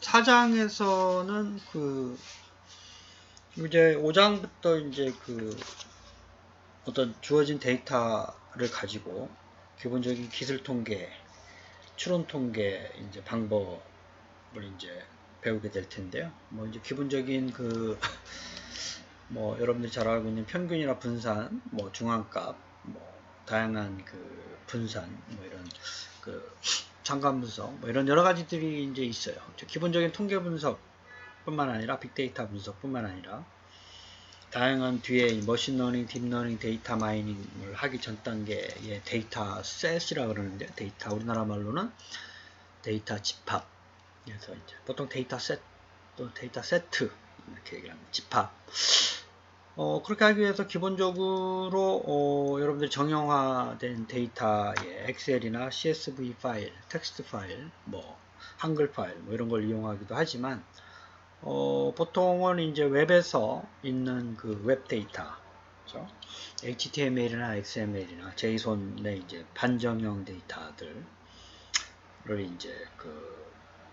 4장에서는 이제 5장부터 이제 어떤 주어진 데이터를 가지고 기본적인 기술 통계, 추론 통계 이제 방법을 이제 배우게 될 텐데요. 뭐 이제 기본적인 뭐 여러분들이 잘 알고 있는 평균이나 분산, 뭐 중앙값, 뭐 다양한 분산, 뭐 이런 참관 분석, 뭐 이런 여러 가지들이 이제 있어요. 기본적인 통계 분석뿐만 아니라 빅데이터 분석뿐만 아니라 다양한 뒤에 머신러닝, 딥러닝, 데이터 마이닝을 하기 전 단계의 데이터 셋이라 그러는데, 데이터 우리나라 말로는 데이터 집합. 그래서 이제 보통 데이터 셋 또는 데이터 세트 이렇게 얘기합니다. 집합. 그렇게 하기 위해서 기본적으로 여러분들 정형화된 데이터의 엑셀이나 CSV 파일, 텍스트 파일, 뭐 한글 파일 뭐 이런 걸 이용하기도 하지만 보통은 이제 웹에서 있는 웹 데이터, 그렇죠? HTML이나 XML이나 JSON의 이제 반정형 데이터들을 이제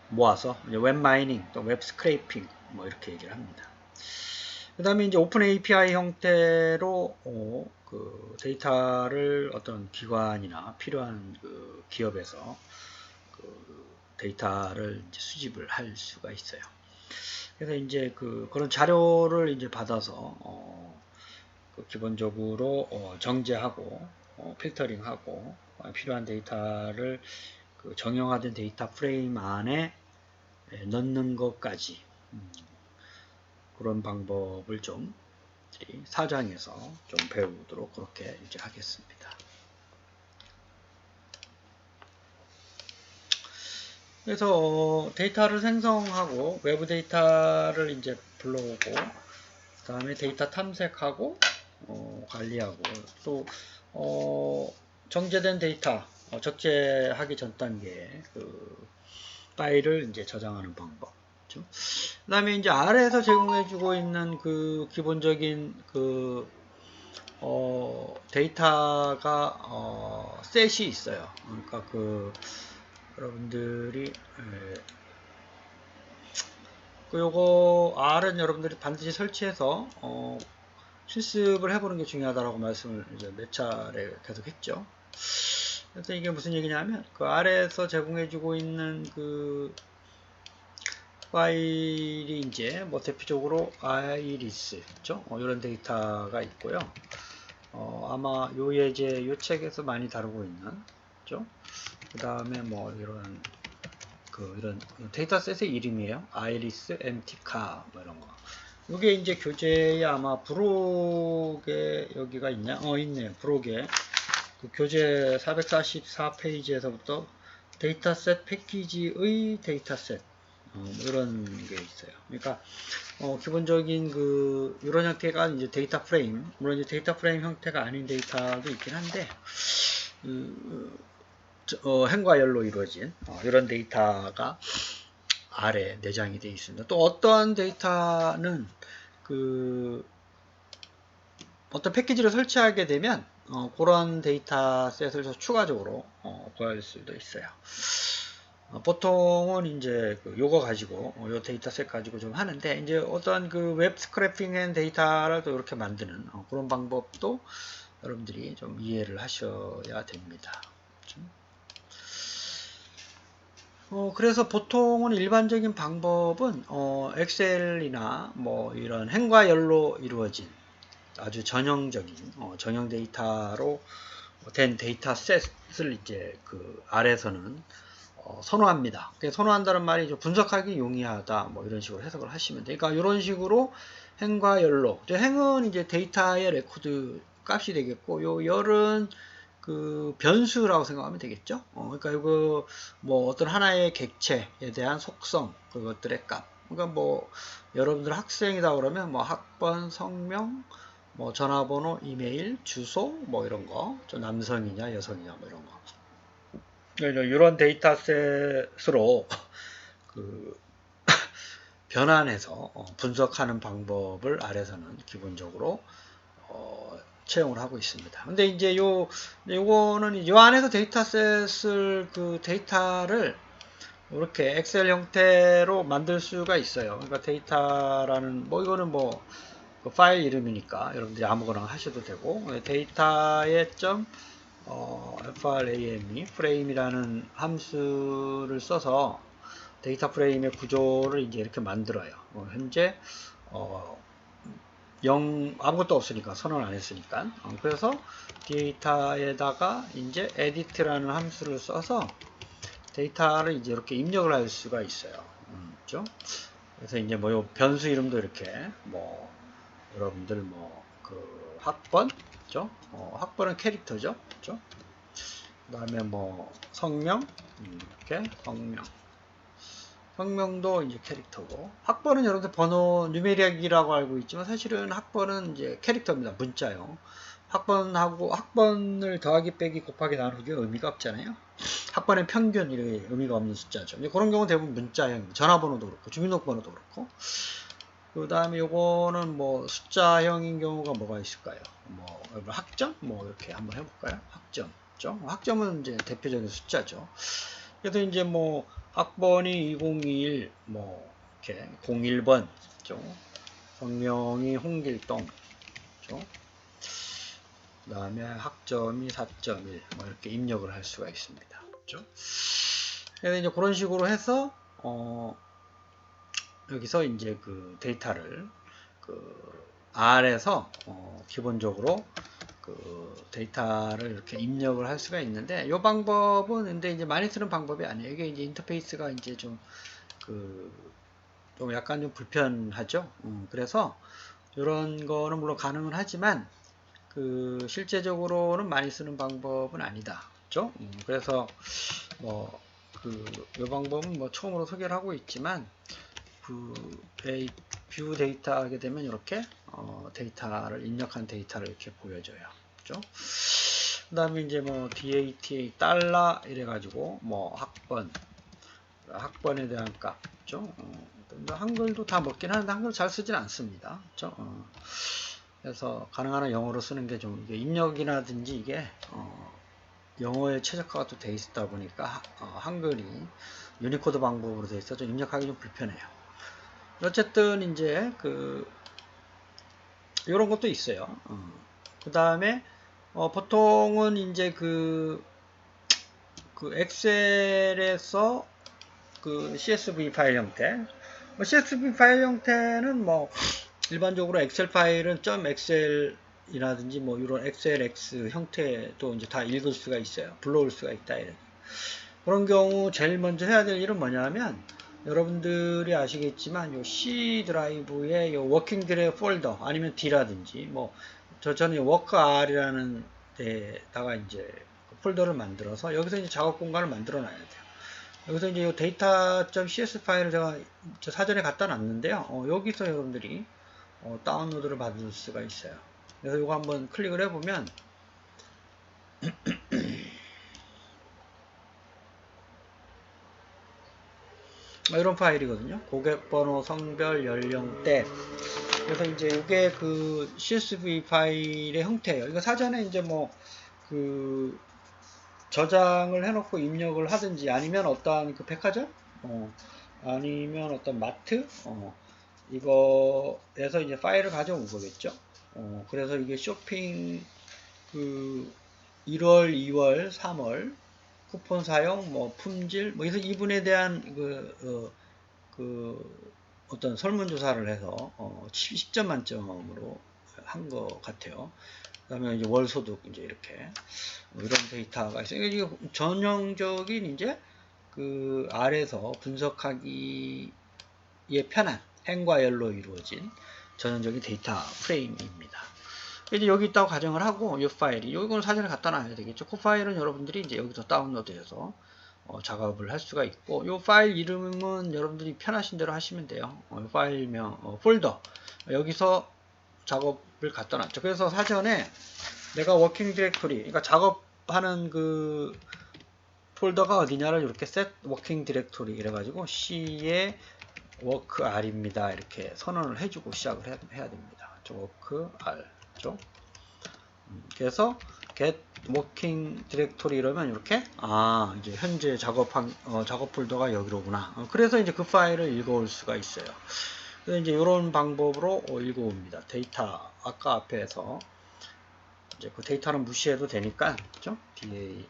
모아서 이제 웹 마이닝 또 웹 스크래핑 뭐 이렇게 얘기를 합니다. 그 다음에 이제 오픈 API 형태로 데이터를 어떤 기관이나 필요한 기업에서 데이터를 이제 수집을 할 수가 있어요. 그래서 이제 그런 자료를 이제 받아서 기본적으로 정제하고 필터링하고 필요한 데이터를 정형화된 데이터 프레임 안에 넣는 것까지 그런 방법을 좀 4장에서 좀 배우도록 그렇게 이제 하겠습니다. 그래서 데이터를 생성하고 외부 데이터를 이제 불러오고 그 다음에 데이터 탐색하고 관리하고 또 정제된 데이터 적재하기 전 단계에 파일을 이제 저장하는 방법. 그 다음에 이제 아래에서 제공해주고 있는 기본적인 데이터가 셋이 있어요. 그러니까 여러분들이 요거 R은 여러분들이 반드시 설치해서 실습을 해보는 게 중요하다라고 말씀을 이제 몇 차례 계속 했죠. 그래서 이게 무슨 얘기냐면 아래에서 제공해주고 있는 파일이 이제 뭐 대표적으로 아이리스, 그렇죠? 이런 데이터가 있고요. 아마 요 예제 요 책에서 많이 다루고 있는, 그렇죠? 그 다음에 뭐 이런 데이터셋의 이름이에요. 아이리스, MT카 뭐 이런 거. 이게 이제 교재에 아마 브록에 여기가 있냐? 있네요. 브록에 교재 444페이지에서부터 데이터셋 패키지의 데이터셋 이런 게 있어요. 그러니까 기본적인 이런 형태가 이제 데이터 프레임, 물론 이제 데이터 프레임 형태가 아닌 데이터도 있긴 한데 행과 열로 이루어진 이런 데이터가 아래 내장이 되어 있습니다. 또 어떠한 데이터는 어떤 패키지를 설치하게 되면 그런 데이터셋을 추가적으로 구할 수도 있어요. 보통은 이제 요거 가지고 요 데이터셋 가지고 좀 하는데 이제 어떤 웹 스크래핑 앤 데이터를 또 이렇게 만드는 그런 방법도 여러분들이 좀 이해를 하셔야 됩니다. 그래서 보통은 일반적인 방법은 엑셀이나 뭐 이런 행과 열로 이루어진 아주 전형적인 전형 데이터로 된 데이터셋을 이제 아래에서는 선호합니다. 선호한다는 말이 분석하기 용이하다 뭐 이런 식으로 해석을 하시면 돼요. 그러니까 이런 식으로 행과 열로, 행은 이제 데이터의 레코드 값이 되겠고 요 열은 변수라고 생각하면 되겠죠. 그러니까 이거 뭐 어떤 하나의 객체에 대한 속성 그것들의 값. 그러니까 뭐 여러분들 학생이다 그러면 뭐 학번, 성명, 뭐 전화번호, 이메일, 주소 뭐 이런 거, 남성이냐 여성이냐 뭐 이런 거. 이런 데이터셋으로 변환해서 분석하는 방법을 아래서는 기본적으로 채용을 하고 있습니다. 근데 이제 요거는 요 안에서 데이터셋을 데이터를 이렇게 엑셀 형태로 만들 수가 있어요. 그러니까 데이터라는 뭐 이거는 뭐 그 파일 이름이니까 여러분들이 아무거나 하셔도 되고, 데이터의 점 frame 프레임이라는 함수를 써서 데이터 프레임의 구조를 이제 이렇게 만들어요. 현재 0 아무것도 없으니까 선언 안 했으니까 그래서 데이터에다가 이제 edit라는 함수를 써서 데이터를 이제 이렇게 입력을 할 수가 있어요. 그렇죠? 그래서 이제 뭐 요 변수 이름도 이렇게 뭐 여러분들 뭐 그 학번, 그죠? 학번은 캐릭터죠, 그죠? 그 다음에 뭐 성명, 이렇게 성명도 이제 캐릭터고, 학번은 여러분들 번호 뉴메릭이라고 알고 있지만 사실은 학번은 이제 캐릭터입니다. 문자요. 학번하고 학번을 더하기 빼기 곱하기 나누기 의미가 없잖아요. 학번의 평균 이렇게 의미가 없는 숫자죠. 그런 경우는 대부분 문자형, 전화번호도 그렇고 주민등록번호도 그렇고. 그 다음에 요거는 뭐 숫자형인 경우가 뭐가 있을까요? 뭐 학점? 뭐 이렇게 한번 해볼까요? 학점. 그죠? 학점은 이제 대표적인 숫자죠. 그래서 이제 뭐 학번이 2021, 뭐 이렇게 01번, 그죠? 성명이 홍길동, 그죠? 그 다음에 학점이 4.1, 뭐 이렇게 입력을 할 수가 있습니다. 그죠? 그래서 이제 그런 식으로 해서 여기서 이제 그 데이터를 그 R에서 기본적으로 그 데이터를 이렇게 입력을 할 수가 있는데, 이 방법은 근데 이제 많이 쓰는 방법이 아니에요. 이게 이제 인터페이스가 이제 좀 약간 좀 불편하죠. 그래서 이런 거는 물론 가능은 하지만 그 실제적으로는 많이 쓰는 방법은 아니다. 그렇죠? 그래서 뭐 이 방법은 뭐 처음으로 소개를 하고 있지만 뷰 데이터 하게 되면 이렇게 데이터를 입력한 데이터를 이렇게 보여줘요. 그죠? 그 다음에 이제 뭐 DATA 달러 이래가지고 뭐 학번에 대한 값, 그죠? 한글도 다 먹긴 하는데 한글 잘 쓰진 않습니다. 그죠? 그래서 가능한 한 영어로 쓰는 게 좀 입력이라든지 이게 영어에 최적화가 또 돼 있다 보니까 한글이 유니코드 방법으로 돼 있어서 입력하기 좀 불편해요. 어쨌든 이제 이런 것도 있어요. 그 다음에 보통은 이제 그 엑셀에서 그 CSV 파일 형태, CSV 파일 형태는 뭐 일반적으로 엑셀 파일은 .xl 이라든지 뭐 이런 XLX 형태도 이제 다 읽을 수가 있어요. 불러올 수가 있다. 이렇게. 그런 경우 제일 먼저 해야 될 일은 뭐냐면 여러분들이 아시겠지만 요 C 드라이브에 요 워킹 디렉 폴더 아니면 D라든지 뭐 저는 워크 R이라는 데다가 이제 폴더를 만들어서 여기서 이제 작업 공간을 만들어 놔야 돼요. 여기서 이제 요 data.cs 파일을 제가 사전에 갖다 놨는데요. 여기서 여러분들이 다운로드를 받을 수가 있어요. 그래서 이거 한번 클릭을 해보면 이런 파일이거든요. 고객번호, 성별, 연령대. 그래서 이제 이게 그 CSV 파일의 형태예요. 이거 사전에 이제 뭐 저장을 해놓고 입력을 하든지 아니면 어떤 그 백화점, 아니면 어떤 마트, 이거에서 이제 파일을 가져온 거겠죠. 그래서 이게 쇼핑 1월, 2월, 3월 쿠폰 사용, 뭐 품질, 뭐 그래서 이분에 대한 어떤 설문조사를 해서 10점 만점으로 한 것 같아요. 그 다음에 이제 월소득 이제 이렇게 이런 데이터가 있어요. 이게 전형적인 이제 아래서 분석하기에 편한 행과 열로 이루어진 전형적인 데이터 프레임입니다. 이제 여기 있다고 가정을 하고 이 파일이 이건 사전에 갖다 놔야 되겠죠. 그 파일은 여러분들이 이제 여기서 다운로드해서 작업을 할 수가 있고 이 파일 이름은 여러분들이 편하신 대로 하시면 돼요. 파일명 폴더 여기서 작업을 갖다 놨죠. 그래서 사전에 내가 워킹 디렉토리 그러니까 작업하는 그 폴더가 어디냐를 이렇게 set 워킹 디렉토리 이래가지고 C의 워크 R입니다. 이렇게 선언을 해주고 시작을 해야 됩니다. 워크 R. 그래서 get working directory 이러면 이렇게 이제 현재 작업 폴더가 여기로구나. 그래서 이제 그 파일을 읽어올 수가 있어요. 그래서 이제 이런 방법으로 읽어옵니다. 데이터 아까 앞에서 이제 그 데이터는 무시해도 되니까, 그죠? DA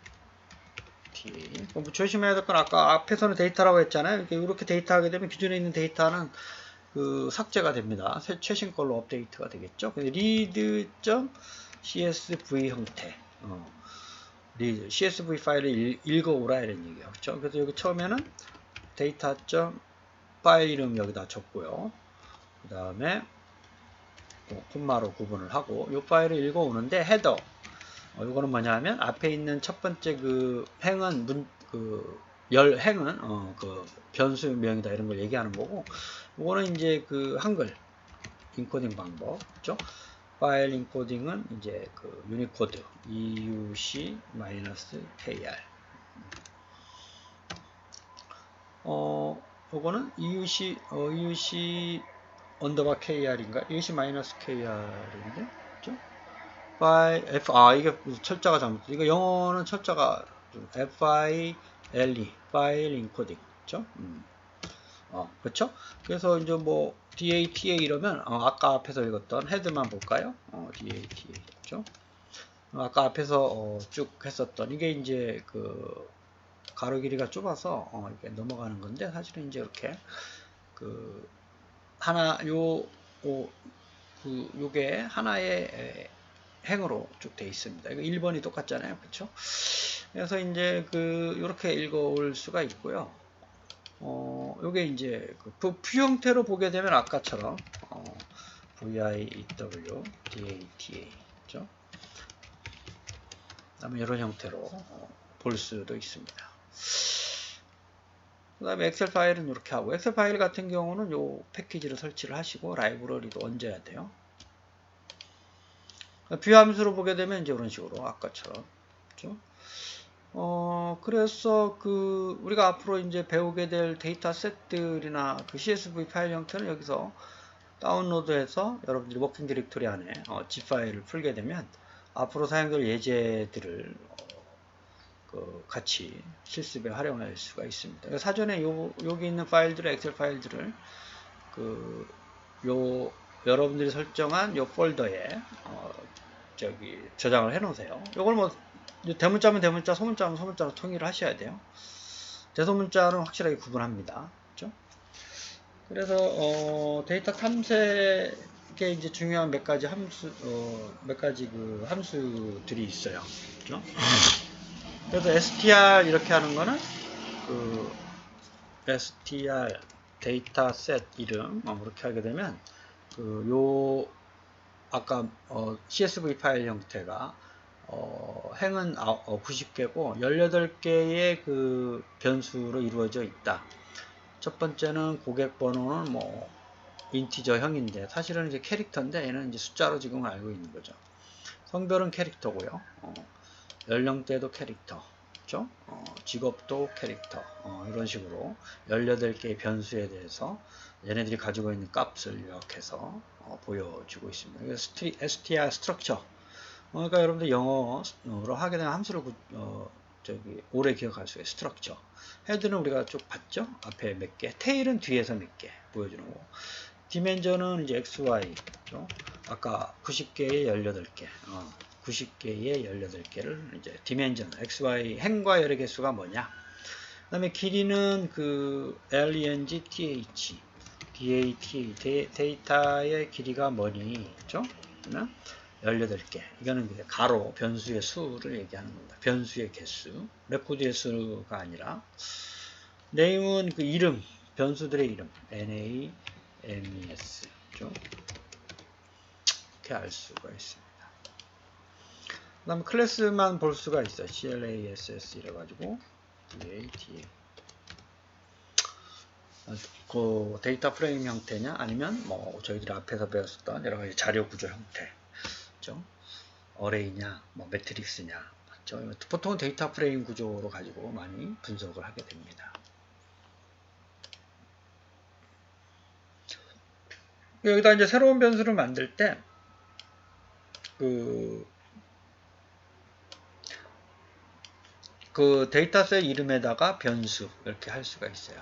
뭐 조심해야 될 건 아까 앞에서는 데이터라고 했잖아요. 이렇게 데이터하게 되면 기존에 있는 데이터는 그 삭제가 됩니다. 최신 걸로 업데이트가 되겠죠. read.csv 형태. read, CSV 파일을 읽어오라 이런 얘기예요. 그렇죠? 그래서 여기 처음에는 데이터. 파일 이름 여기다 적고요. 그 다음에 콤마로 구분을 하고 이 파일을 읽어오는데 헤더. 이거는 뭐냐면 앞에 있는 첫 번째 그 행은 열 행은 그 변수명이다 이런 걸 얘기하는 거고, 이거는 이제 그 한글 인코딩 방법, 그죠? 파일 인코딩은 이제 그 유니코드 EUC-KR. 요거는 EUC 언더바 KR인가? EUC-KR인데, 그죠? 파일 이게 철자가 잘못. 이거 영어는 철자가 FILE 파일 인코딩, 그죠? 그렇죠? 그래서 이제 뭐 DATA 이러면 아까 앞에서 읽었던 헤드만 볼까요? DATA, 그렇죠? 아까 앞에서 쭉 했었던 이게 이제 그 가로 길이가 좁아서 이렇게 넘어가는 건데, 사실은 이제 이렇게 그 하나 요게 하나의 행으로 쭉 돼 있습니다. 이거 1번이 똑같잖아요, 그렇죠? 그래서 이제 이렇게 읽어올 수가 있고요. 요게 이제 그 뷰 형태로 보게 되면 아까처럼 VIEW, DATA, 그죠? 그다음에 이런 형태로 볼 수도 있습니다. 그 다음에 엑셀 파일은 이렇게 하고, 엑셀 파일 같은 경우는 요 패키지를 설치를 하시고 라이브러리도 얹어야 돼요. 뷰 함수로 보게 되면 이제 이런 식으로 아까처럼, 그죠? 그래서 우리가 앞으로 이제 배우게 될 데이터 셋들이나 그 CSV 파일 형태는 여기서 다운로드해서 여러분들이 워킹 디렉토리 안에 zip 파일을 풀게 되면 앞으로 사용될 예제들을 같이 실습에 활용할 수가 있습니다. 사전에 여기 있는 파일들을, 엑셀 파일들을 여러분들이 설정한 요 폴더에 저장을 해 놓으세요. 요걸 뭐 대문자면 대문자, 소문자면 소문자로 통일을 하셔야 돼요. 대소문자는 확실하게 구분합니다. 그렇죠? 그래서 데이터 탐색에 이제 중요한 몇 가지 함수들이 있어요. 그렇죠? 그래서 str 이렇게 하는 거는 str 데이터 셋 이름 그렇게 하게 되면 아까 CSV 파일 형태가 행은 90개고 18개의 그 변수로 이루어져 있다. 첫 번째는 고객 번호는 뭐 인티저형인데 사실은 이제 캐릭터인데 얘는 이제 숫자로 지금 알고 있는 거죠. 성별은 캐릭터고요. 연령대도 캐릭터, 그렇죠? 직업도 캐릭터, 이런 식으로 18개의 변수에 대해서 얘네들이 가지고 있는 값을 요약해서 보여주고 있습니다. str structure. 그러니까 여러분들 영어로 하게 되면 함수를 오래 기억할 수 있어요. structure. 헤드는 우리가 쭉 봤죠? 앞에 몇 개, 테일은 뒤에서 몇 개 보여주는 거고, 디멘전은 이제 XY, 그렇죠? 아까 90개의 18개, 90개의 18개를 이제 디멘전, XY 행과 열의 개수가 뭐냐? 그 다음에 길이는 LENG, TH, DATA, 데이터의 길이가 뭐니? 그죠? 18개. 이거는 가로, 변수의 수를 얘기하는 겁니다. 변수의 개수. 레코드의 수가 아니라. 네임은 이름, 변수들의 이름. NAMES. 그죠? 이렇게 알 수가 있습니다. 그 다음에 클래스만 볼 수가 있어요. CLASS 이래가지고 DATA. 데이터 프레임 형태냐, 아니면 뭐 저희들이 앞에서 배웠었던 여러 가지 자료 구조 형태, 그렇죠? 어레이냐, 뭐 매트릭스냐, 맞죠? 보통은 데이터 프레임 구조로 가지고 많이 분석을 하게 됩니다. 여기다 이제 새로운 변수를 만들 때 그 데이터셋 이름에다가 변수 이렇게 할 수가 있어요.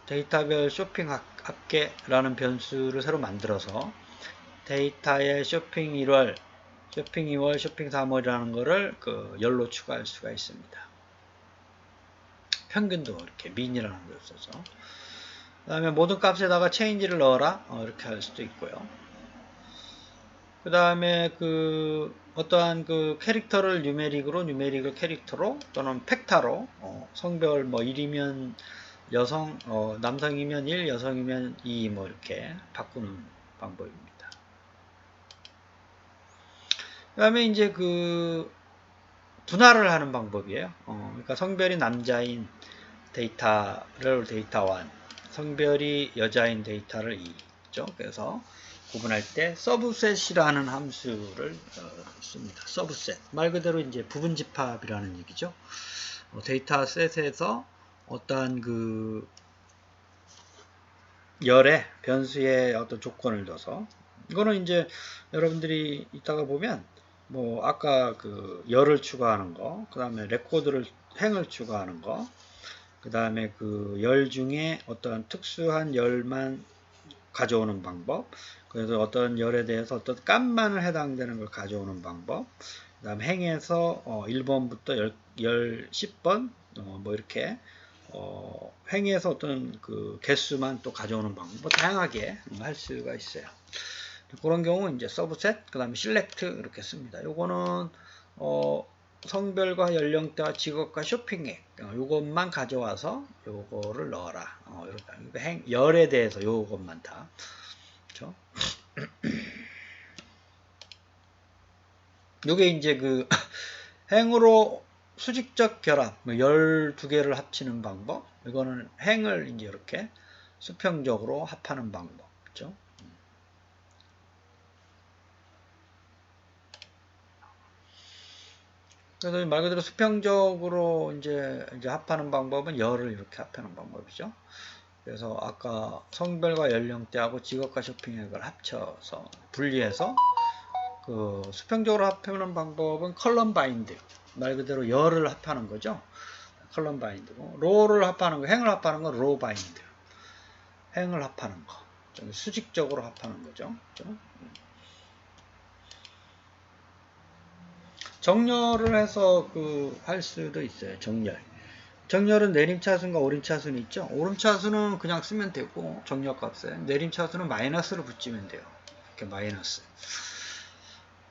데이터별 쇼핑 합계라는 변수를 새로 만들어서 데이터의 쇼핑 1월, 쇼핑 2월, 쇼핑 3월이라는 거를 그 열로 추가할 수가 있습니다. 평균도 이렇게 민이라는 걸 써서. 그 다음에 모든 값에다가 체인지를 넣어라 이렇게 할 수도 있고요. 그 다음에 그 어떠한 그 캐릭터를 뉴메릭을 캐릭터로 또는 팩타로 성별 뭐 1이면 여성 남성이면 1, 여성이면 2 뭐 이렇게 바꾸는 방법입니다. 그 다음에 이제 그 분할을 하는 방법이에요. 그러니까 성별이 남자인 데이터를 데이터 1, 성별이 여자인 데이터를 2죠. 그래서 구분할 때 서브셋이라는 함수를 씁니다. 서브셋 말 그대로 이제 부분 집합이라는 얘기죠. 데이터 셋에서 어떠한 그 열의 변수의 어떤 조건을 둬서 이거는 이제 여러분들이 이따가 보면 뭐 아까 그 열을 추가하는 거, 그 다음에 레코드를 행을 추가하는 거, 그 다음에 그 열 중에 어떤 특수한 열만 가져오는 방법, 그래서 어떤 열에 대해서 어떤 값만을 해당되는 걸 가져오는 방법, 그 다음에 행에서 1번부터 10번 뭐 이렇게 행에서 어떤 그 개수만 또 가져오는 방법, 뭐 다양하게 할 수가 있어요. 그런 경우 이제 서브셋, 그 다음에 실렉트 이렇게 씁니다. 요거는 성별과 연령대와 직업과 쇼핑액 요것만 가져와서 요거를 넣어라. 이렇게 열에 대해서 요것만 다. 그렇죠? 요게 이제 그 행으로 수직적 결합 12개를 합치는 방법. 이거는 행을 이제 이렇게 수평적으로 합하는 방법. 그렇죠? 그래서 말 그대로 수평적으로 이제 합하는 방법은 열을 이렇게 합하는 방법이죠. 그래서 아까 성별과 연령대하고 직업과 쇼핑액을 합쳐서 분리해서 그 수평적으로 합하는 방법은 컬럼 바인드. 말 그대로 열을 합하는 거죠. 컬럼 바인드고 로를 합하는 거, 행을 합하는 건 로 바인드. 행을 합하는 거. 수직적으로 합하는 거죠. 그렇죠? 정렬을 해서 그 할 수도 있어요. 정렬. 정렬은 내림차순과 오름차순이 있죠. 오름차순은 그냥 쓰면 되고 정렬값에 내림차순은 마이너스를 붙이면 돼요. 이렇게 마이너스.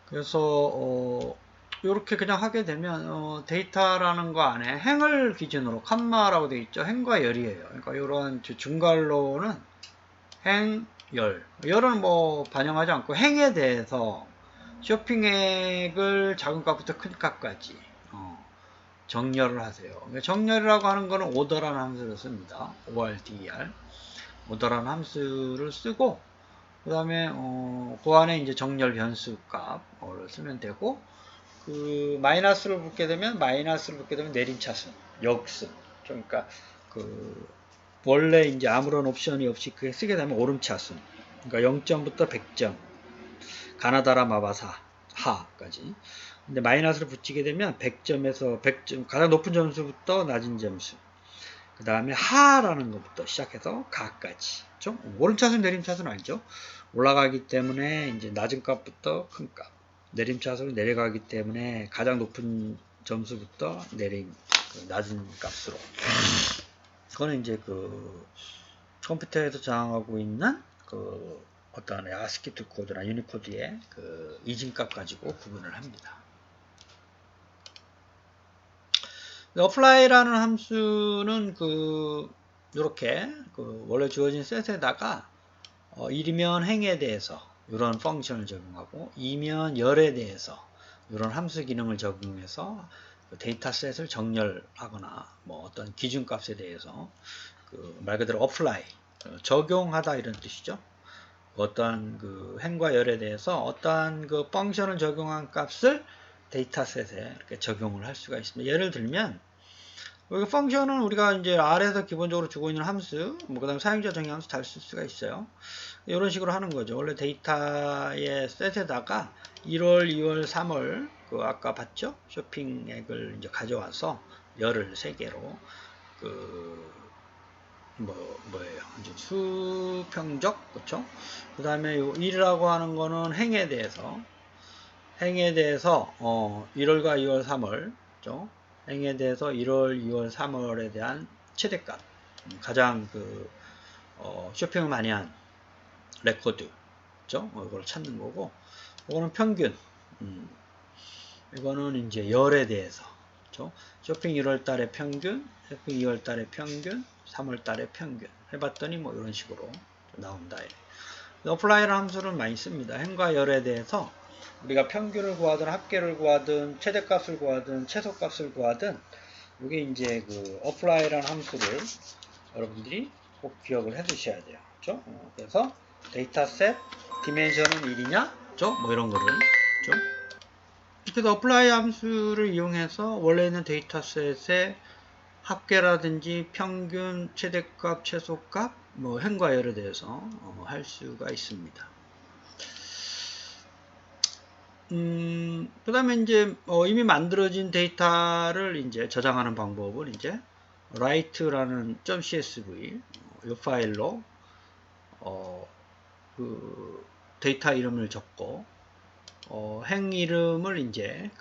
그래서 이렇게 그냥 하게 되면 데이터라는 거 안에 행을 기준으로 칸마라고 되어 있죠. 행과 열이에요. 그러니까 이런 중괄호는 행, 열. 열은 뭐 반영하지 않고 행에 대해서 쇼핑액을 작은 값부터 큰 값까지 정렬을 하세요. 정렬이라고 하는 거는 오더라는 함수를 씁니다. ORDER. 오더라는 함수를 쓰고, 그 다음에, 그 안에 이제 정렬 변수 값을 쓰면 되고, 그, 마이너스를 붙게 되면 내림차순, 역순. 그러니까, 그, 원래 이제 아무런 옵션이 없이 그게 쓰게 되면 오름차순. 그러니까 0점부터 100점. 가나다라 마바사, 하까지. 근데 마이너스를 붙이게 되면 100점에서 100점, 가장 높은 점수부터 낮은 점수. 그 다음에 하라는 것부터 시작해서 가까지. 좀 오름차순, 내림차순 알죠? 올라가기 때문에 이제 낮은 값부터 큰 값. 내림차순은 내려가기 때문에 가장 높은 점수부터 낮은 값으로. 그거는 이제 그 컴퓨터에서 저장하고 있는 그 어떤 아스키2 코드나 유니코드의 그 이진값 가지고 구분을 합니다. apply라는 함수는 이렇게 원래 주어진 셋에다가 1이면 행에 대해서 이런 펑션을 적용하고 2면 열에 대해서 이런 함수 기능을 적용해서 그 데이터셋을 정렬하거나 뭐 어떤 기준값에 대해서 말 그대로 apply 적용하다 이런 뜻이죠. 어떠한 그 행과 열에 대해서 어떠한 그 펑션을 적용한 값을 데이터셋에 이렇게 적용을 할 수가 있습니다. 예를 들면 여기 펑션은 우리가 이제 R에서 기본적으로 주고 있는 함수, 뭐 그다음 사용자 정의 함수 잘 쓸 수가 있어요. 이런 식으로 하는 거죠. 원래 데이터의 셋에다가 1월, 2월, 3월 그 아까 봤죠? 쇼핑액을 이제 가져와서 열을 3개로 뭐예요? 이제 수평적, 그쵸? 그 다음에 요 1이라고 하는 거는 행에 대해서 1월과 2월, 3월, 그죠? 행에 대해서 1월, 2월, 3월에 대한 최대값, 가장 쇼핑을 많이 한 레코드, 그죠? 이걸 찾는 거고, 이거는 평균, 이거는 이제 열에 대해서, 그죠? 쇼핑 1월 달에 평균, 쇼핑 2월 달에 평균, 3월 달에 평균 해봤더니 뭐 이런 식으로 나온다. 어플라이라는 함수를 많이 씁니다. 행과 열에 대해서 우리가 평균을 구하든 합계를 구하든 최대값을 구하든 최소값을 구하든 이게 이제 어플라이라는 함수를 여러분들이 꼭 기억을 해 두셔야 돼요. 그렇죠? 그래서 데이터셋 디멘션은 1이냐? 그렇죠? 뭐 이런 거를, 그렇죠? 그래서 어플라이 함수를 이용해서 원래 있는 데이터셋의 합계라든지 평균, 최대값, 최소값, 뭐 행과 열에 대해서 할 수가 있습니다. 그 다음에 이제 이미 만들어진 데이터를 이제 저장하는 방법을 이제 write라는 .csv 이 파일로 그 데이터 이름을 적고 행 이름을 이제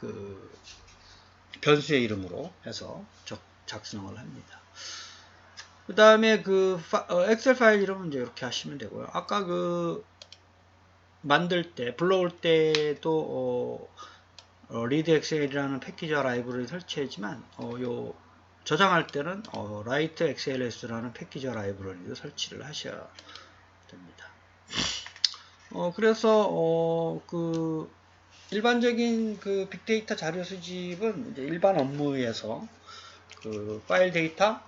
변수의 이름으로 해서 작성을 합니다. 그 다음에 엑셀 파일 이름은 이제 이렇게 하시면 되고요. 아까 만들 때 불러올 때도 리드 엑셀이라는 패키지와 라이브러리 설치했지만 요 저장할 때는 라이트 XLS라는 패키지와 라이브러리도 설치를 하셔야 됩니다. 그래서 일반적인 빅데이터 자료 수집은 이제 일반 업무에서 파일 데이터,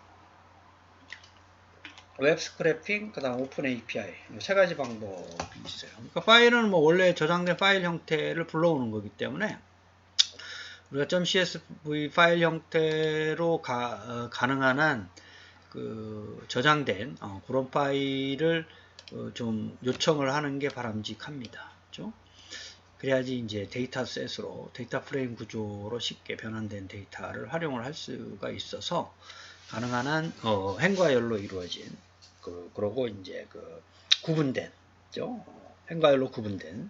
웹 스크래핑, 그 다음 오픈 API 세 가지 방법이 있어요. 그러니까 파일은 뭐 원래 저장된 파일 형태를 불러오는 거기 때문에 우리가 .csv 파일 형태로 가능한 한 저장된 그런 파일을 좀 요청을 하는 게 바람직합니다. 그렇죠? 그래야지 이제 데이터셋으로 데이터 프레임 구조로 쉽게 변환된 데이터를 활용을 할 수가 있어서 가능한 한 행과 열로 이루어진 그러고 이제 구분된, 그죠? 행과 열로 구분된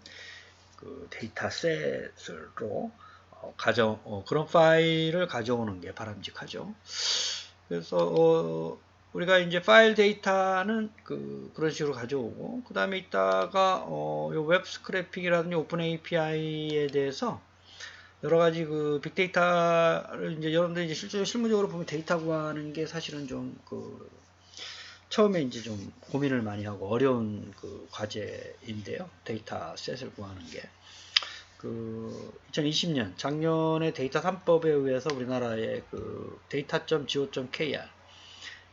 데이터셋으로 그런 파일을 가져오는 게 바람직하죠. 그래서 우리가 이제 파일 데이터는 그런 식으로 가져오고 그 다음에 이따가 웹 스크래핑이라든지 오픈 API에 대해서 여러 가지 빅데이터를 이제 여러분들이 이제 실무적으로 보면 데이터 구하는 게 사실은 좀 처음에 이제 좀 고민을 많이 하고 어려운 과제인데요. 데이터 셋을 구하는 게. 2020년 작년에 데이터 3법에 의해서 우리나라의 data.go.kr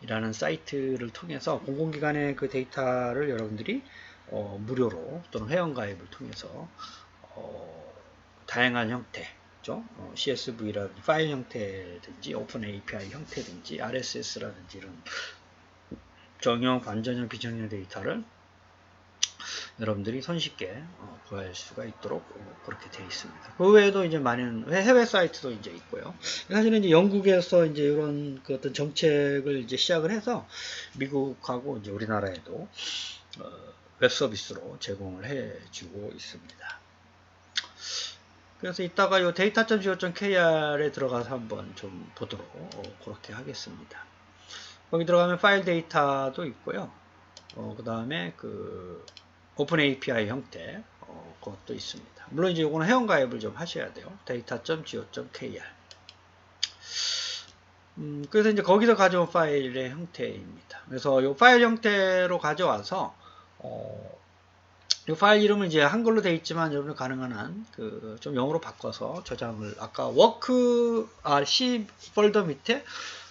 이라는 사이트를 통해서 공공기관의 데이터를 여러분들이 무료로 또는 회원가입을 통해서 다양한 형태, 그렇죠? CSV라든지 파일 형태든지 오픈 API 형태든지 RSS라든지 이런 정형, 반전형, 비정형 데이터를 여러분들이 손쉽게 구할 수가 있도록 그렇게 되어 있습니다. 그 외에도 이제 많은 해외 사이트도 이제 있고요. 사실은 이제 영국에서 이제 이런 어떤 정책을 이제 시작을 해서 미국하고 이제 우리나라에도 웹 서비스로 제공을 해주고 있습니다. 그래서 이따가 이 data.go.kr에 들어가서 한번 좀 보도록 그렇게 하겠습니다. 거기 들어가면 파일 데이터도 있고요. 그 다음에 오픈 API 형태 그것도 있습니다. 물론 이제 이거는 회원가입을 좀 하셔야 돼요. data.go.kr 그래서 이제 거기서 가져온 파일의 형태입니다. 그래서 이 파일 형태로 가져와서 이 파일 이름은 이제 한글로 되어 있지만 여러분 가능한 한 좀 영어로 바꿔서 저장을 아까 work C 폴더 밑에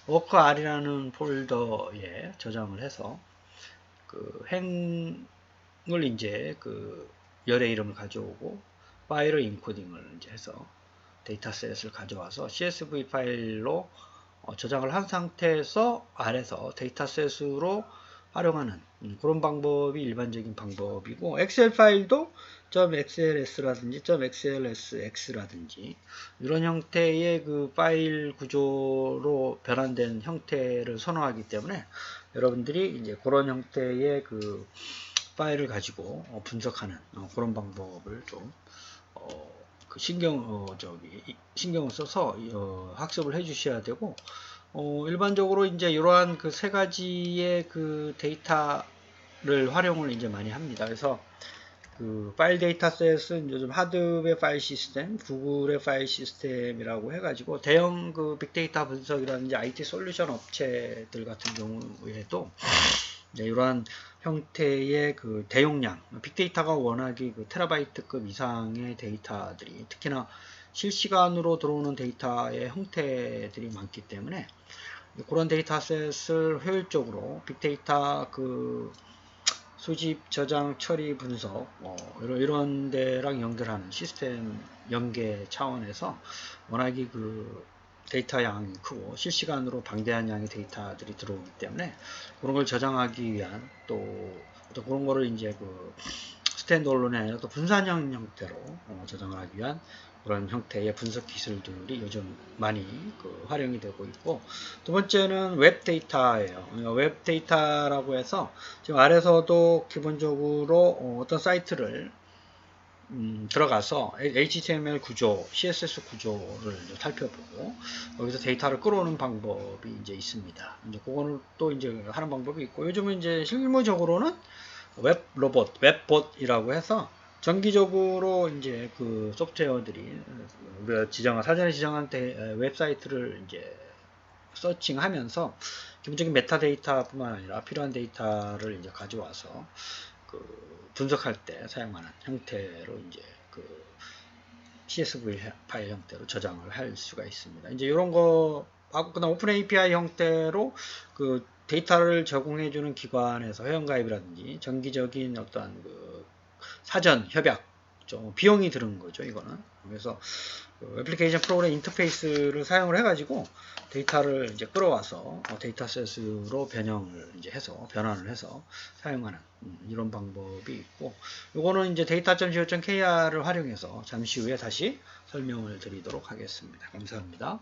work R이라는 폴더에 저장을 해서 행을 이제 열의 이름을 가져오고 파일을 인코딩을 이제 해서 데이터셋을 가져와서 CSV 파일로 저장을 한 상태에서 아래서 데이터셋으로 활용하는 그런 방법이 일반적인 방법이고, 엑셀 파일도 .xls라든지 .xlsx라든지 이런 형태의 그 파일 구조로 변환된 형태를 선호하기 때문에 여러분들이 이제 그런 형태의 그 파일을 가지고 분석하는 그런 방법을 좀 그 신경을 써서 학습을 해 주셔야 되고, 일반적으로 이제 이러한 그 세 가지의 그 데이터를 활용을 이제 많이 합니다. 그래서 그 파일 데이터셋은 요즘 하드웨어 파일 시스템, 구글의 파일 시스템이라고 해가지고 대형 그 빅데이터 분석이라든지 IT 솔루션 업체들 같은 경우에도 이러한 형태의 그 대용량, 빅데이터가 워낙에 그 테라바이트급 이상의 데이터들이, 특히나 실시간으로 들어오는 데이터의 형태들이 많기 때문에 그런 데이터셋을 효율적으로 빅데이터 그 수집, 저장, 처리, 분석 이런 데랑 연결하는 시스템 연계 차원에서 워낙에 그 데이터 양이 크고 실시간으로 방대한 양의 데이터들이 들어오기 때문에 그런 걸 저장하기 위한 또 그런 거를 이제 그 스탠드얼론이 아니라 또 분산형 형태로 저장을 하기 위한 그런 형태의 분석 기술들이 요즘 많이 그 활용이 되고 있고, 두 번째는 웹 데이터예요. 웹 데이터라고 해서 지금 아래서도 기본적으로 어떤 사이트를 들어가서 HTML 구조, CSS 구조를 살펴보고 여기서 데이터를 끌어오는 방법이 이제 있습니다. 이제 그거는 또 이제 하는 방법이 있고, 요즘은 이제 실무적으로는 웹 로봇, 웹봇이라고 해서 정기적으로 이제 그 소프트웨어들이 우리가 사전에 지정한 웹사이트를 이제 서칭하면서 기본적인 메타데이터뿐만 아니라 필요한 데이터를 이제 가져와서 그 분석할 때 사용하는 형태로 이제 그 CSV 파일 형태로 저장을 할 수가 있습니다. 이제 이런 거 하고 그다음 오픈 API 형태로 그 데이터를 제공해주는 기관에서 회원가입이라든지 정기적인 어떤 그 사전 협약, 좀 비용이 드는 거죠, 이거는. 그래서 그 애플리케이션 프로그램 인터페이스를 사용을 해가지고 데이터를 이제 끌어와서 데이터셋으로 변환을 해서 사용하는 이런 방법이 있고, 요거는 이제 data.co.kr을 활용해서 잠시 후에 다시 설명을 드리도록 하겠습니다. 감사합니다.